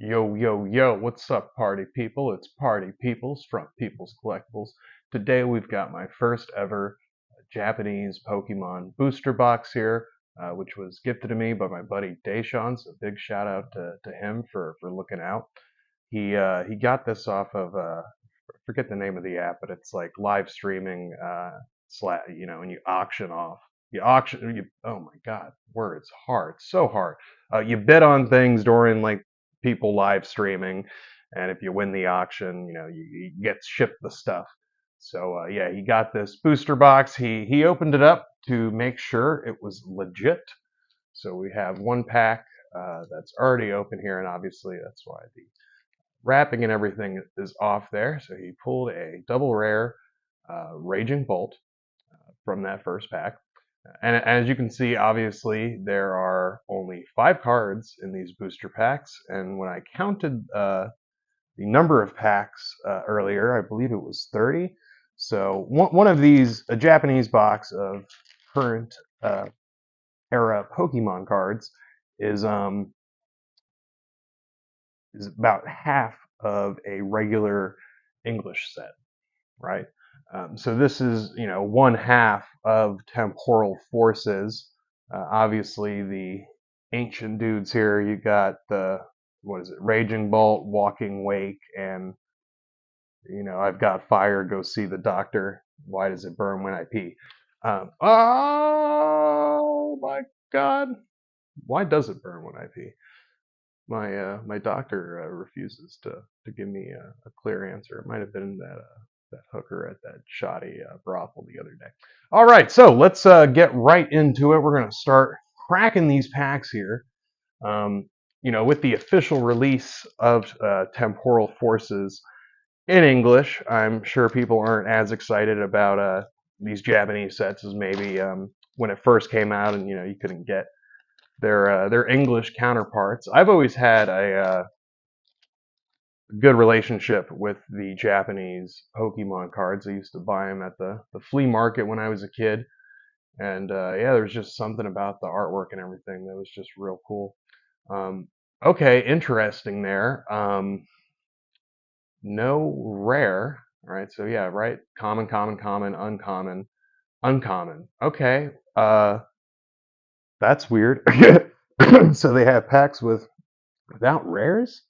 Yo, yo, yo, what's up, party people? It's Party Peoples from People's Collectibles. Today we've got my first ever Japanese Pokemon booster box here, which was gifted to me by my buddy Dashawn, so big shout out to him for looking out. He got this off of, I forget the name of the app, but it's like live streaming, and you auction off. Oh my God, words, hard, so hard. You bid on things during like people live streaming, and if you win the auction, you get shipped the stuff. So yeah, he got this booster box. He opened it up to make sure it was legit. So we have one pack that's already open here, and obviously that's why the wrapping and everything is off there. So he pulled a double rare Raging Bolt from that first pack. And as you can see, obviously, there are only 5 cards in these booster packs. And when I counted the number of packs earlier, I believe it was 30. So one of these, a Japanese box of current era Pokemon cards, is is about half of a regular English set, right? So this is, one half of temporal forces. Obviously, the ancient dudes here. You got the what is it? Raging Bolt, Walking Wake, and I've got fire. Go see the doctor. Why does it burn when I pee? Oh my God! Why does it burn when I pee? My doctor refuses to give me a clear answer. It might have been that hooker at that shoddy brothel the other day. All right, so let's get right into it. We're gonna start cracking these packs here. With the official release of Temporal Forces in English, I'm sure people aren't as excited about these Japanese sets as maybe when it first came out, and you couldn't get their English counterparts. I've always had a good relationship with the Japanese Pokemon cards. I used to buy them at the flea market when I was a kid, and yeah, there's just something about the artwork and everything that was just real cool. Um, okay, interesting there. No rare. All right, so yeah, right. Common, common, common, uncommon, uncommon. Okay, that's weird. So they have packs without rares?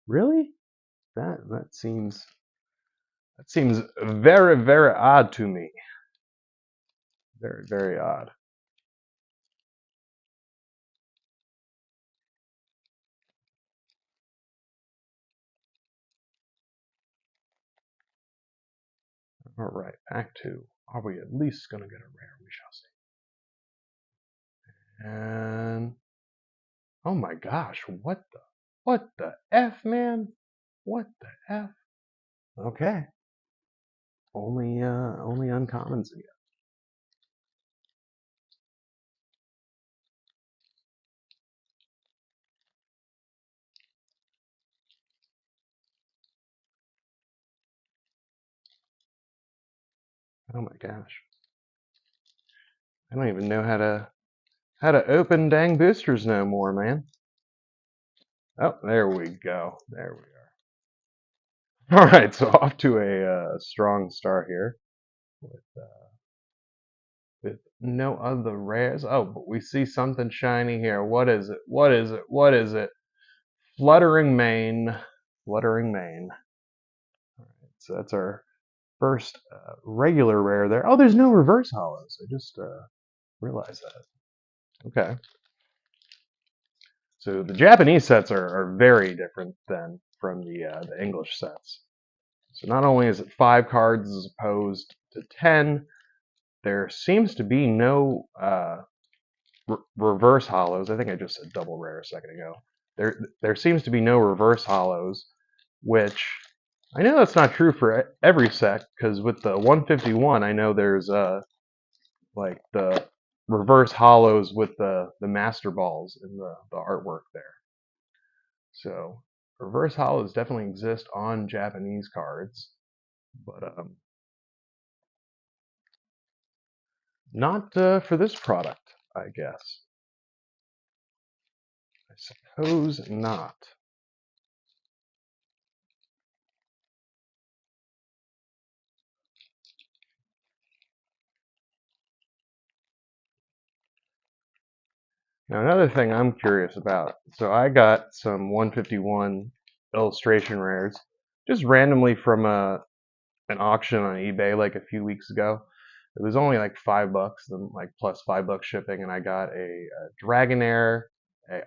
Really? That seems very, very odd to me. Very, very odd. All right, pack two. Are we at least gonna get a rare? We shall see. And oh my gosh, what the f, man? What the f? Okay, only uncommons again. Oh my gosh, I don't even know how to open dang boosters no more, man. Oh, there we go. There we are. All right, so off to a strong start here with with no other rares. Oh, but we see something shiny here. What is it? What is it? What is it? Fluttering Mane. Fluttering Mane. All right, so that's our first regular rare there. Oh, there's no reverse hollows. I just realized that. Okay. So the Japanese sets are very different than from the English sets. So not only is it 5 cards as opposed to 10, there seems to be no reverse hollows. I think I just said double rare a second ago. There seems to be no reverse hollows, which I know that's not true for every set, because with the 151, I know there's like the reverse hollows with the master balls in the artwork there. So reverse hollows definitely exist on Japanese cards, but not for this product, I guess. I suppose not. Now, another thing I'm curious about. So I got some 151 illustration rares just randomly from an auction on eBay like a few weeks ago. It was only like $5, then like plus $5 shipping, and I got a Dragonair.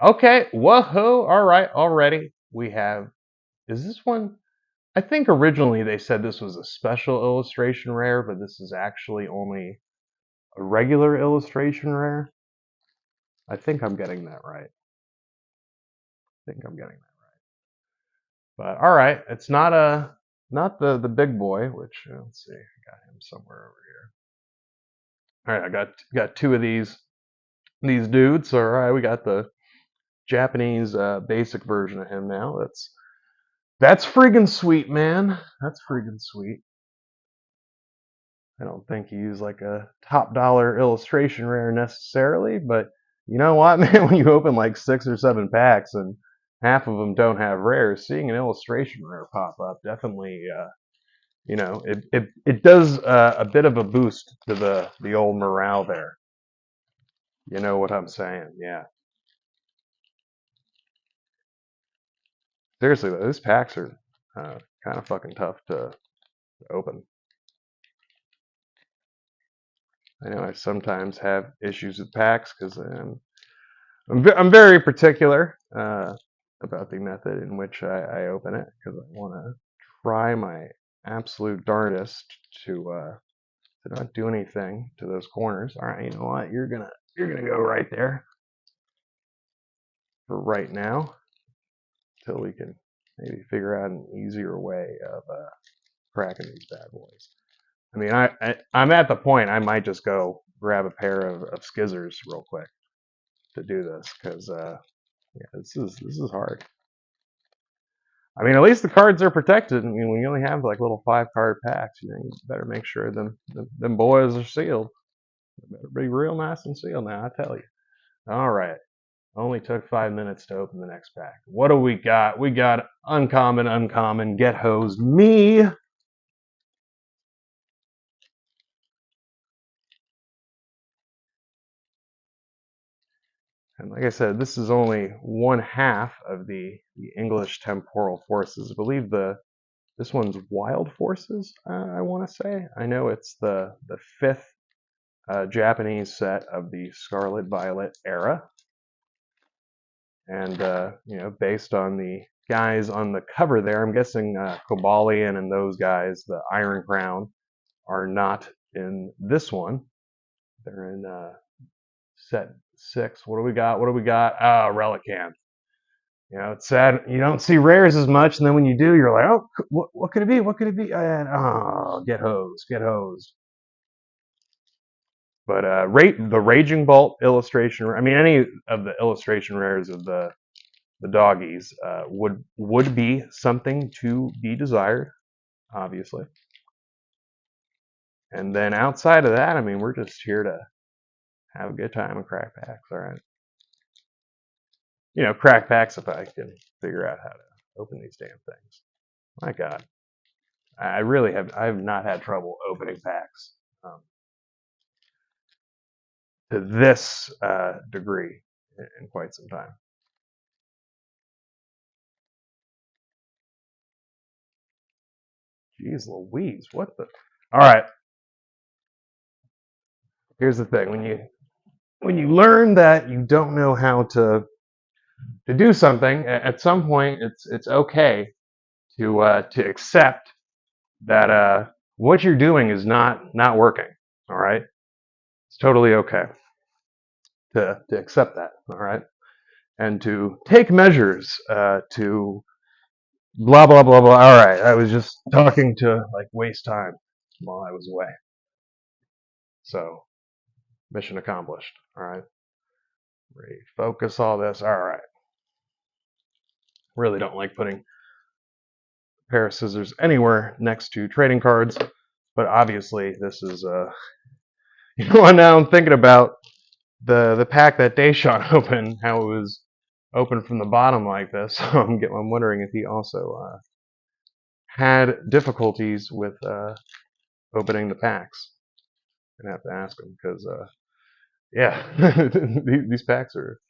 Okay, whoa, all right, already we have. Is this one? I think originally they said this was a special illustration rare, but this is actually only a regular illustration rare. I think I'm getting that right. I think I'm getting that right. But all right, it's not the big boy, which let's see, I got him somewhere over here. All right, I got two of these dudes. All right, we got the Japanese basic version of him now. That's friggin' sweet, man. That's friggin' sweet. I don't think he used like a top dollar illustration rare necessarily, but you know what, man? When you open like 6 or 7 packs and half of them don't have rares, seeing an illustration rare pop up definitely, it does a bit of a boost to the old morale there. You know what I'm saying? Yeah. Seriously though, these packs are kind of fucking tough to open. I know I sometimes have issues with packs because I'm very particular about the method in which I open it because I want to try my absolute darndest to not do anything to those corners. All right, you know what? You're gonna go right there for right now until we can maybe figure out an easier way of cracking these bad boys. I mean, I'm at the point I might just go grab a pair of skizzers real quick to do this because yeah, this is hard. I mean, at least the cards are protected. I mean, when you only have like little 5 card packs, you better make sure them boys are sealed. They better be real nice and sealed now, I tell you. All right. Only took 5 minutes to open the next pack. What do we got? We got uncommon, get hosed me. And like I said, this is only one half of the English temporal forces. I believe this one's wild forces, I want to say. I know it's the fifth Japanese set of the Scarlet Violet era. And, based on the guys on the cover there, I'm guessing Kobalian and those guys, the Iron Crown, are not in this one. They're in set 6. What do we got? What do we got? Ah, Relicanth. It's sad you don't see rares as much, and then when you do, you're like, oh, what could it be? What could it be? And oh, get hosed, get hosed. But the Raging Bolt illustration. I mean, any of the illustration rares of the doggies would be something to be desired, obviously. And then outside of that, I mean, we're just here to have a good time and crack packs. All right. Crack packs if I can figure out how to open these damn things. My God, I have not had trouble opening packs to this degree in quite some time. Jeez Louise, what the? All right, here's the thing: when you learn that you don't know how to do something, at some point it's okay to accept that what you're doing is not working. All right, it's totally okay to accept that. All right, and to take measures to blah blah blah blah. All right, I was just talking to like waste time while I was away. So mission accomplished. All right, refocus all this. All right. Really don't like putting a pair of scissors anywhere next to trading cards, but obviously this is now I'm thinking about the pack that Dashawn opened, how it was open from the bottom like this. So I'm wondering if he also had difficulties with opening the packs. I'm gonna have to ask him because yeah, these packs are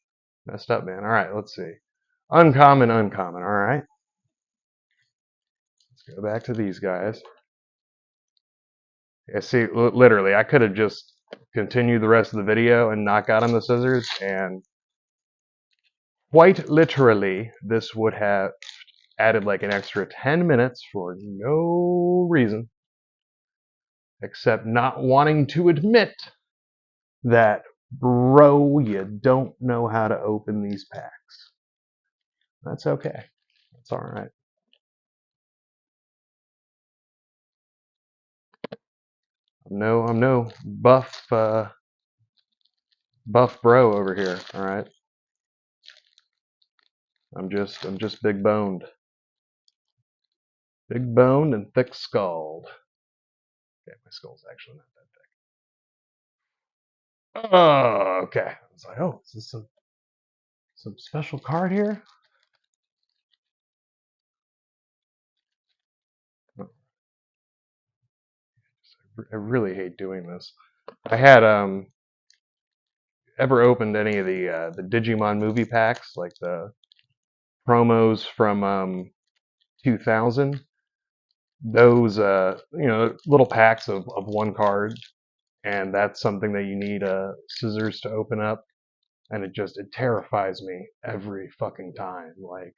Messed up, man. All right, let's see. Uncommon, uncommon. All right. Let's go back to these guys. Yeah, see, literally, I could have just continued the rest of the video and not got him the scissors, and quite literally, this would have added like an extra 10 minutes for no reason except not wanting to admit that, bro, you don't know how to open these packs. That's okay. That's all right. I'm no buff bro over here. All right. I'm just big boned and thick skulled. Okay, my skull's actually not that thick. Oh, okay. I was like, oh, is this some special card here? Oh, I really hate doing this. I had ever opened any of the Digimon movie packs, like the promos from 2000. Those little packs of one card, and that's something that you need scissors to open up, and it terrifies me every fucking time. Like,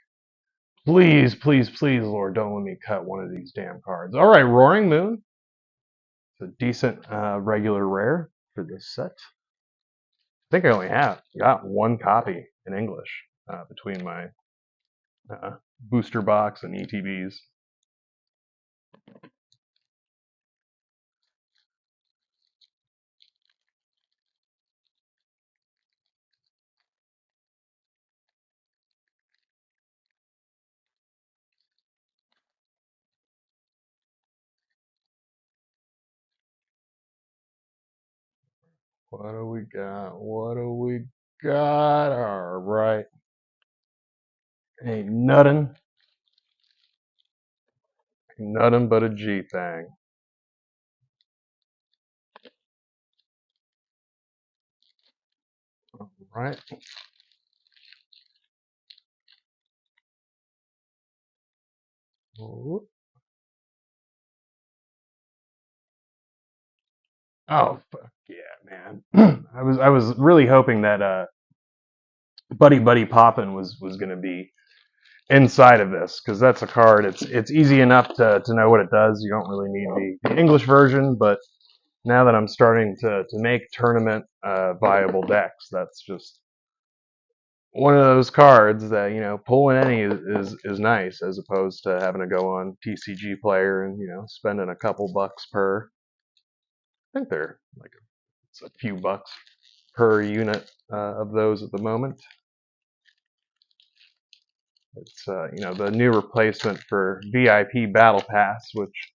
please, please, please, Lord, don't let me cut one of these damn cards. All right, Roaring Moon. It's a decent regular rare for this set. I think I only got one copy in English between my booster box and ETBs. What do we got? What do we got? All right. Ain't nothing but a G thing. All right. Oh, fuck yeah, man. I was really hoping that Buddy Buddy Poppin' was gonna be inside of this, because that's a card. It's easy enough to know what it does. You don't really need the English version, but now that I'm starting to make tournament viable decks, that's just one of those cards that, pulling any is nice, as opposed to having to go on TCG Player and spending a couple bucks per. I think they're like it's a few bucks per unit of those at the moment. It's the new replacement for VIP Battle Pass, which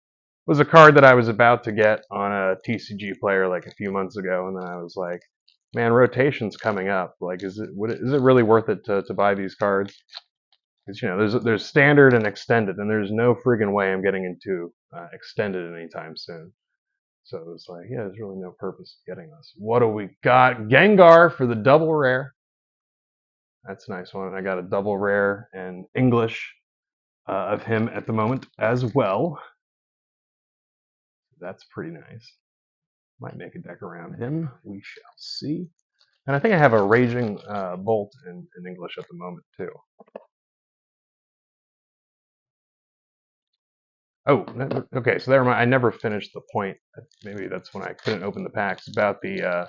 was a card that I was about to get on a TCG Player like a few months ago, and then I was like, man, rotation's coming up. Like, is it really worth it to buy these cards? Because there's standard and extended, and there's no friggin' way I'm getting into extended anytime soon. So it was like, yeah, there's really no purpose of getting this. What do we got? Gengar for the double rare. That's a nice one. I got a double rare in English of him at the moment as well. That's pretty nice. Might make a deck around him. We shall see. And I think I have a Raging Bolt in English at the moment too. Oh, okay. So I never finished the point. Maybe that's when I couldn't open the packs about the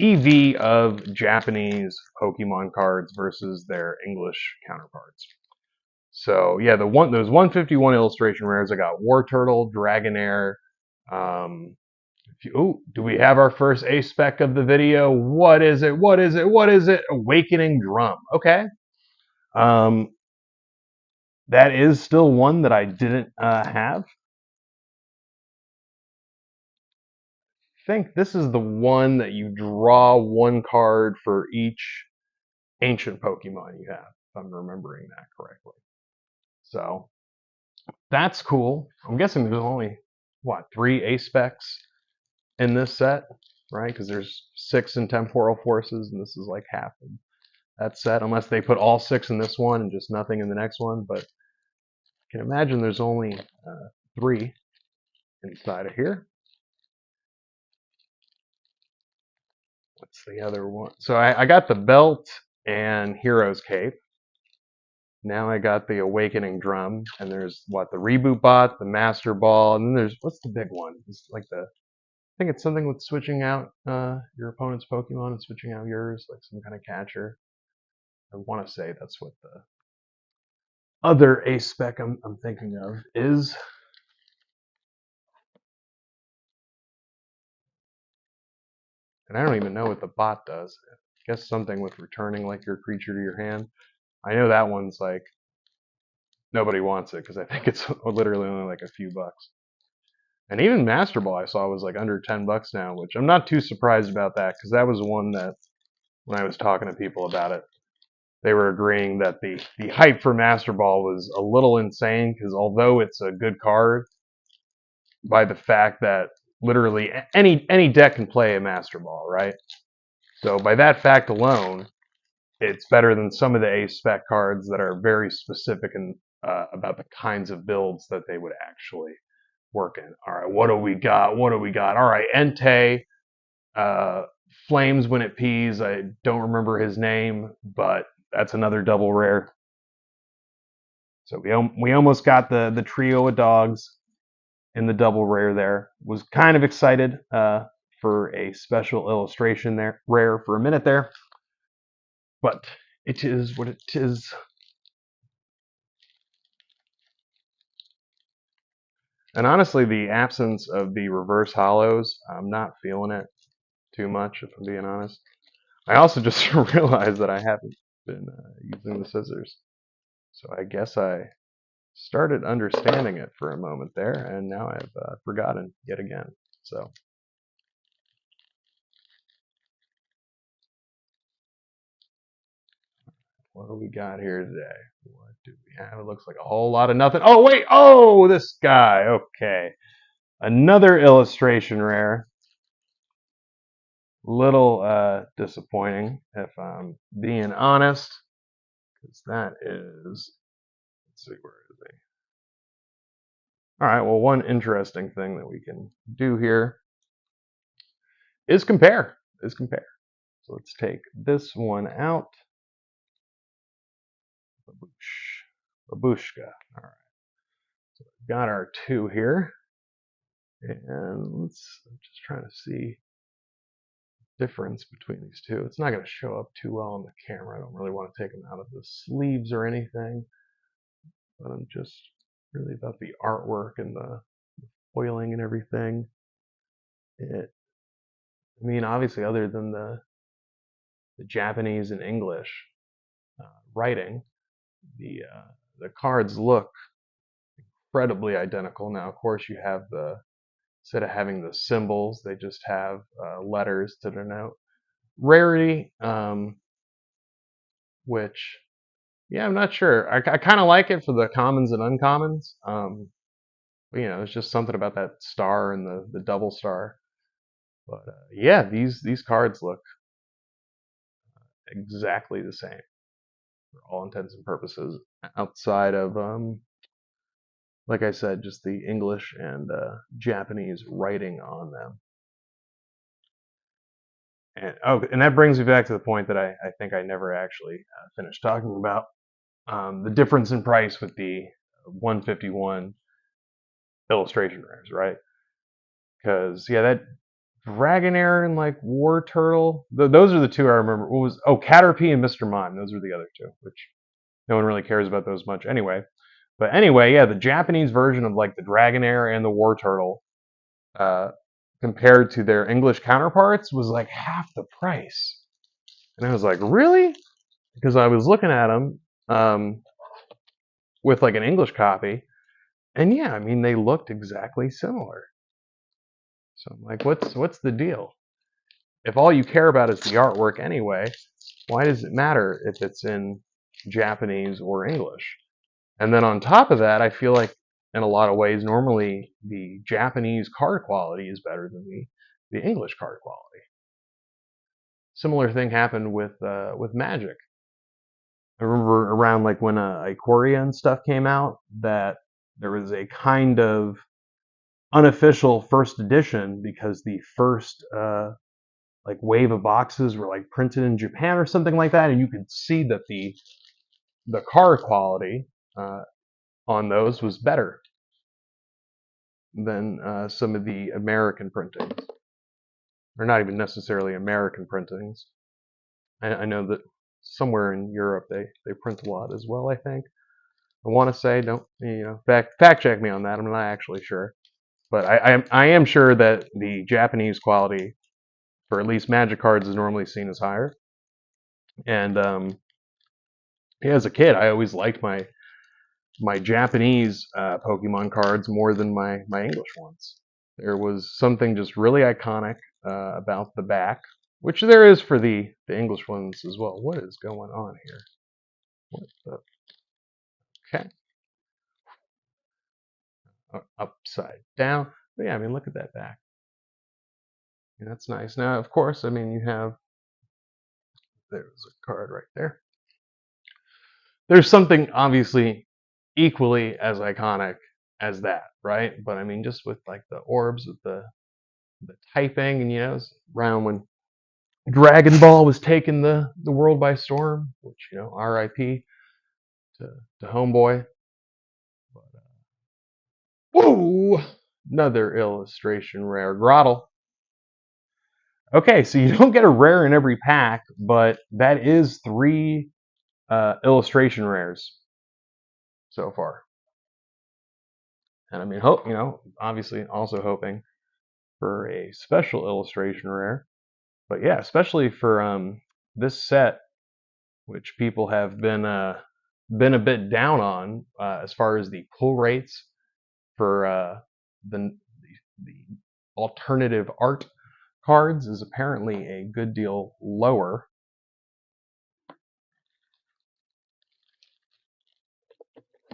EV of Japanese Pokemon cards versus their English counterparts. So yeah, those 151 illustration rares. I got War Turtle, Dragonair. Do we have our first A spec of the video? What is it? What is it? What is it? Awakening Drum. Okay. Um, that is still one that I didn't have. I think this is the one that you draw one card for each ancient Pokemon you have, if I'm remembering that correctly. So that's cool. I'm guessing there's only, what, 3 A specs in this set, right? Because there's 6 in Temporal Forces, and this is like half of them. that set, unless they put all 6 in this one and just nothing in the next one. But I can imagine there's only 3 inside of here. What's the other one? So I got the belt and Hero's Cape. Now I got the Awakening Drum, and there's what, the Reboot Bot, the Master Ball, and then there's, what's the big one? It's like the, I think it's something with switching out your opponent's Pokemon and switching out yours, like some kind of catcher. I want to say that's what the other ace spec I'm thinking of is. And I don't even know what the bot does. I guess something with returning like your creature to your hand. I know that one's like nobody wants it because I think it's literally only like a few bucks. And even Master Ball I saw was like under $10 now, which I'm not too surprised about that because that was one that when I was talking to people about it, they were agreeing that the hype for Master Ball was a little insane because although it's a good card, by the fact that literally any deck can play a Master Ball, right? So by that fact alone, it's better than some of the ace spec cards that are very specific and about the kinds of builds that they would actually work in. All right, what do we got? What do we got? All right, Entei flames when it pees. I don't remember his name, but that's another double rare. So we almost got the trio of dogs in the double rare there. Was kind of excited for a special illustration there, rare for a minute there, but it is what it is. And honestly, the absence of the reverse hollows, I'm not feeling it too much, if I'm being honest. I also just realized that I haven't been using the scissors. So I guess I started understanding it for a moment there, and now I've forgotten yet again. So what do we got here today? What do we have? It looks like a whole lot of nothing. Oh, wait! Oh, this guy! Okay. Another illustration rare. Little disappointing, if I'm being honest, because that is, let's see, where is he? All right, well, one interesting thing that we can do here is compare. So let's take this one out. Babushka. All right. So we've got our 2 here. And I'm just trying to see the difference between these 2. It's not going to show up too well on the camera. I don't really want to take them out of the sleeves or anything. But I'm just really about the artwork and the foiling and everything. I mean, obviously, other than the Japanese and English writing, the cards look incredibly identical. Now, of course, you have instead of having the symbols, they just have letters to denote rarity, which, yeah, I'm not sure. I kind of like it for the commons and uncommons. But, there's just something about that star and the double star. But yeah, these cards look exactly the same for all intents and purposes, outside of like I said, just the English and Japanese writing on them. And that brings me back to the point that I think I never actually finished talking about the difference in price with the 151 illustration rares, right? Because yeah, that Dragonair and like War Turtle, those are the 2 I remember. What was Caterpie and Mr. Mime? Those are the other 2, which no one really cares about those much anyway. But anyway, yeah, the Japanese version of like the Dragonair and the War Turtle, uh, compared to their English counterparts, was like half the price. And I was like, really? Because I was looking at them with like an English copy, and yeah, I mean they looked exactly similar. So I'm like, what's the deal? If all you care about is the artwork anyway, why does it matter if it's in Japanese or English? And then on top of that, I feel like in a lot of ways, normally the Japanese card quality is better than the English card quality. Similar thing happened with Magic. I remember around like when Ikoria and stuff came out, that there was a kind of unofficial first edition because the first like wave of boxes were like printed in Japan or something like that, and you could see that the card quality on those was better than some of the American printings, or not even necessarily American printings. I know that somewhere in Europe they print a lot as well. I think I want to say, don't fact check me on that. I'm not actually sure, but I am sure that the Japanese quality for at least Magic cards is normally seen as higher. And yeah, as a kid, I always liked my Japanese Pokemon cards more than my English ones. There was something just really iconic about the back, which there is for the English ones as well. What is going on here? What the? Okay, upside down. But yeah, I mean, look at that back. And that's nice. Now, of course, I mean, you have, there's a card right there. There's something obviously equally as iconic as that, right? But I mean, just with like the orbs, with the typing, and around when Dragon Ball was taking the world by storm, which R.I.P. to Homeboy. But, whoa, another illustration rare Grottle. Okay, so you don't get a rare in every pack, but that is 3 illustration rares so far. And I mean, hope obviously also hoping for a special illustration rare. But yeah, especially for this set, which people have been a bit down on as far as the pull rates for the alternative art cards is apparently a good deal lower.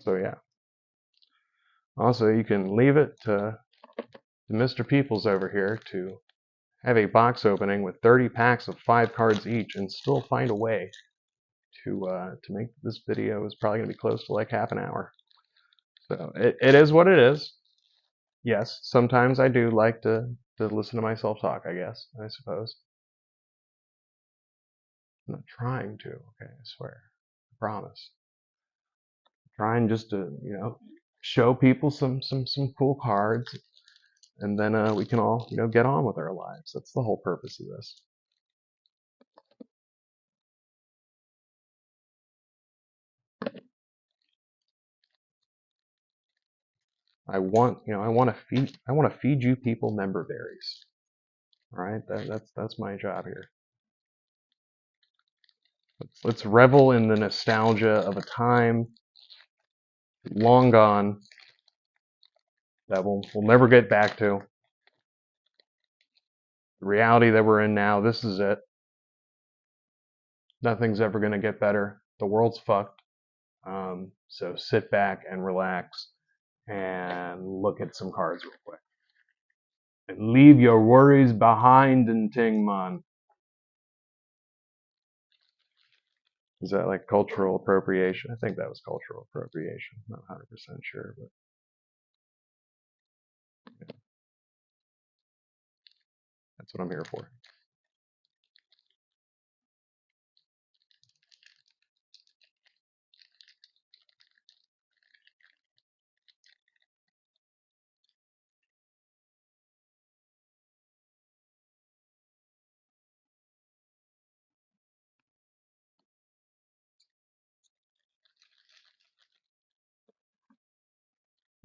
So yeah. Also, you can leave it to Mr. Peoples over here to have a box opening with 30 packs of 5 cards each and still find a way to make this video is probably going to be close to like half an hour. So it is what it is. Yes, sometimes I do like to listen to myself talk, I suppose. I'm not trying to, okay, I swear. I promise. I'm trying just to, show people some cool cards, and then we can all, get on with our lives. That's the whole purpose of this. I want to feed you people member berries. All right, that's my job here. Let's revel in the nostalgia of a time long gone that we'll never get back to. The reality that we're in now, this is it. Nothing's ever going to get better. The world's fucked. So sit back and relax and look at some cards real quick. And leave your worries behind and ting, man. Is that like cultural appropriation? I think that was cultural appropriation. Not 100% sure, but yeah, that's what I'm here for.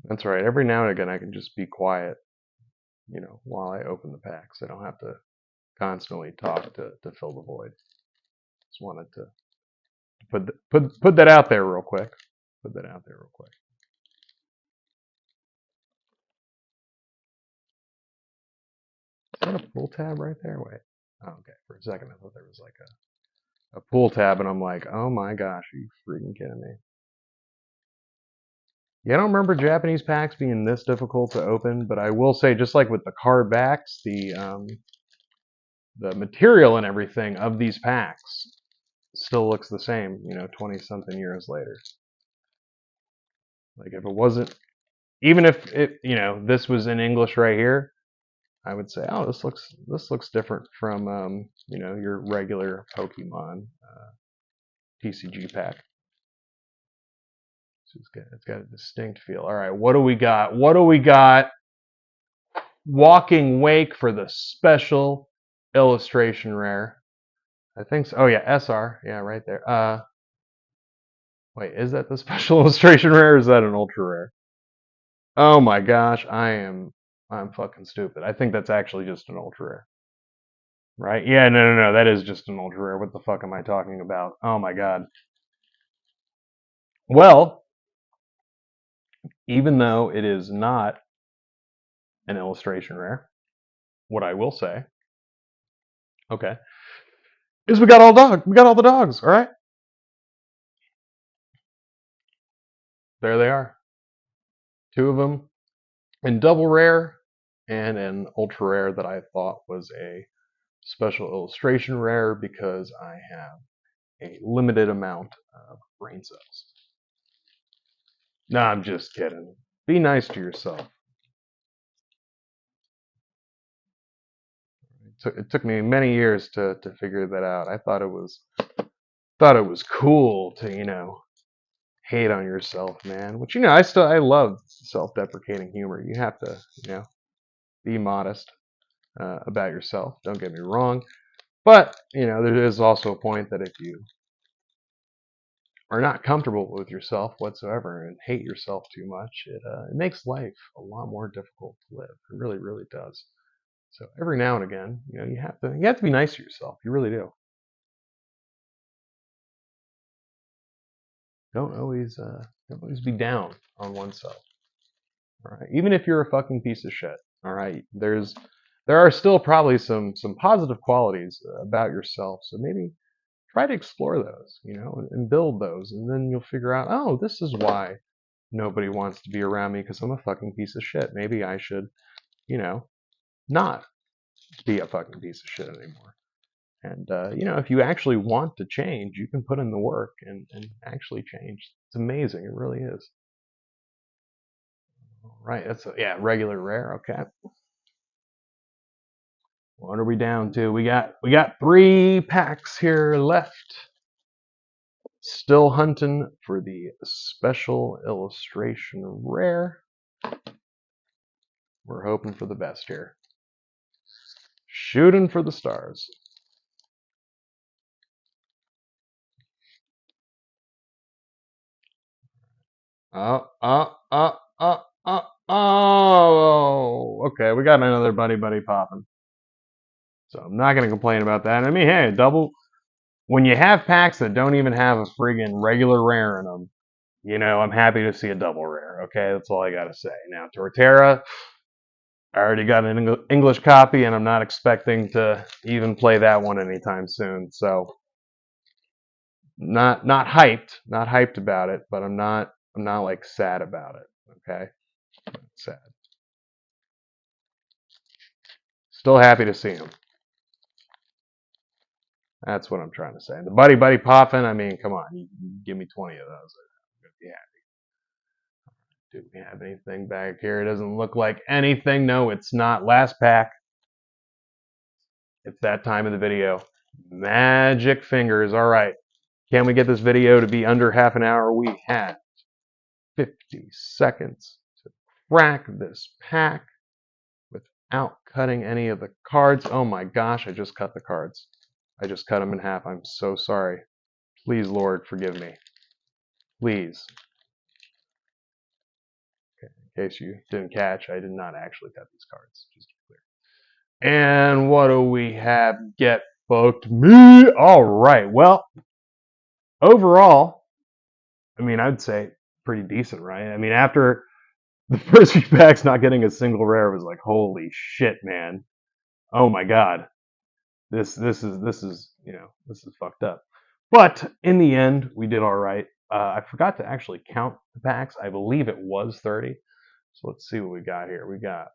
That's right. Every now and again, I can just be quiet, while I open the packs. I don't have to constantly talk to fill the void. Just wanted to put that out there real quick. Put that out there real quick. Is that a pull tab right there? Wait. Oh, okay. For a second, I thought there was like a pull tab, and I'm like, oh my gosh, are you freaking kidding me? Yeah, I don't remember Japanese packs being this difficult to open, but I will say, just like with the card backs, the material and everything of these packs still looks the same, 20 something years later. Like if it wasn't, even if it, this was in English right here, I would say, oh, this looks different from, your regular Pokemon TCG pack. So it's got a distinct feel. All right, what do we got? What do we got? Walking Wake for the special illustration rare. I think so. Oh yeah, SR. Yeah, right there. Wait, is that the special illustration rare or is that an ultra rare? Oh my gosh, I'm fucking stupid. I think that's actually just an ultra rare. Right? Yeah, no, that is just an ultra rare. What the fuck am I talking about? Oh my god. Well, even though it is not an illustration rare, what I will say, okay, is we got all the dogs, all right? There they are. Two of them in double rare and an ultra rare that I thought was a special illustration rare because I have a limited amount of brain cells. No, I'm just kidding. Be nice to yourself. It took me many years to figure that out. I thought it was cool to, hate on yourself, man. Which, I love self-deprecating humor. You have to, be modest about yourself. Don't get me wrong. But, there is also a point that if you are not comfortable with yourself whatsoever and hate yourself too much, it makes life a lot more difficult to live. It really, really does. So every now and again, you have to be nice to yourself. You really do. Don't always be down on oneself. All right, even if you're a fucking piece of shit. All right, there are still probably some positive qualities about yourself. So maybe try to explore those, and build those, and then you'll figure out, oh, this is why nobody wants to be around me because I'm a fucking piece of shit. Maybe I should, not be a fucking piece of shit anymore. And if you actually want to change, you can put in the work and actually change. It's amazing. It really is. All right. Regular rare. Okay. What are we down to? We got 3 packs here left. Still hunting for the special illustration rare. We're hoping for the best here. Shooting for the stars. Oh, okay. We got another buddy popping. So I'm not going to complain about that. I mean, hey, when you have packs that don't even have a friggin' regular rare in them, I'm happy to see a double rare. Okay, that's all I got to say. Now, Torterra, I already got an English copy, and I'm not expecting to even play that one anytime soon. So, not hyped about it, but I'm not like sad about it. Okay, sad. Still happy to see him. That's what I'm trying to say. The buddy popping. I mean, come on, you give me 20 of those, I'm gonna be happy. Do we have anything back here? It doesn't look like anything. No, it's not. Last pack. It's that time of the video. Magic fingers. All right. Can we get this video to be under half an hour? We have 50 seconds to crack this pack without cutting any of the cards. Oh my gosh, I just cut the cards. I just cut them in half. I'm so sorry. Please, Lord, forgive me. Please. Okay, in case you didn't catch, I did not actually cut these cards. Just to be clear. And what do we have? Get fucked me. All right. Well, overall, I mean, I'd say pretty decent, right? I mean, after the first few packs not getting a single rare was like, holy shit, man. Oh my god. This is fucked up. But in the end, we did all right. I forgot to actually count the packs. I believe it was 30. So let's see what we got here. We got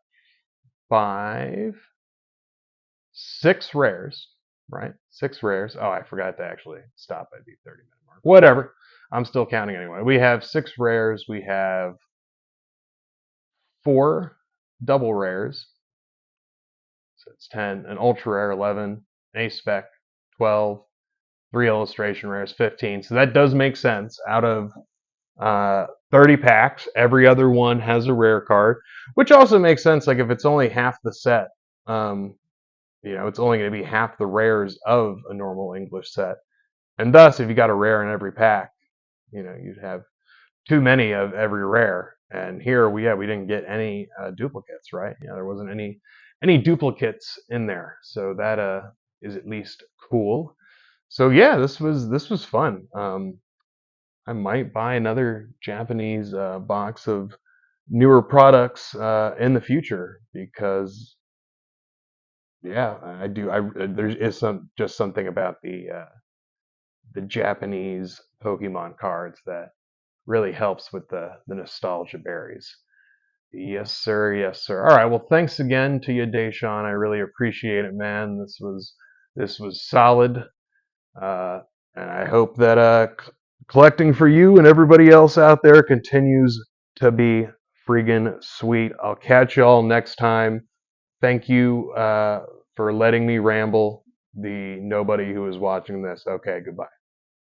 5, 6 rares, right? 6 rares. Oh, I forgot to actually stop at the 30-minute mark. Whatever. I'm still counting anyway. We have 6 rares. We have 4 double rares. So it's 10. An ultra rare, 11. An ace spec, 12. 3 illustration rares, 15. So that does make sense. Out of 30 packs, every other one has a rare card, which also makes sense. Like if it's only half the set, um, it's only going to be half the rares of a normal English set. And thus, if you got a rare in every pack, you'd have too many of every rare. And here we didn't get any duplicates, right? There wasn't any duplicates in there, so that is at least cool. So yeah, this was fun. I might buy another Japanese box of newer products in the future because yeah, I do. There is something about the Japanese Pokemon cards that really helps with the nostalgia berries. Yes, sir. Yes, sir. All right. Well, thanks again to you, Dashawn. I really appreciate it, man. This was solid. Uh, and I hope that collecting for you and everybody else out there continues to be friggin' sweet. I'll catch y'all next time. Thank you for letting me ramble. The nobody who is watching this. Okay, goodbye.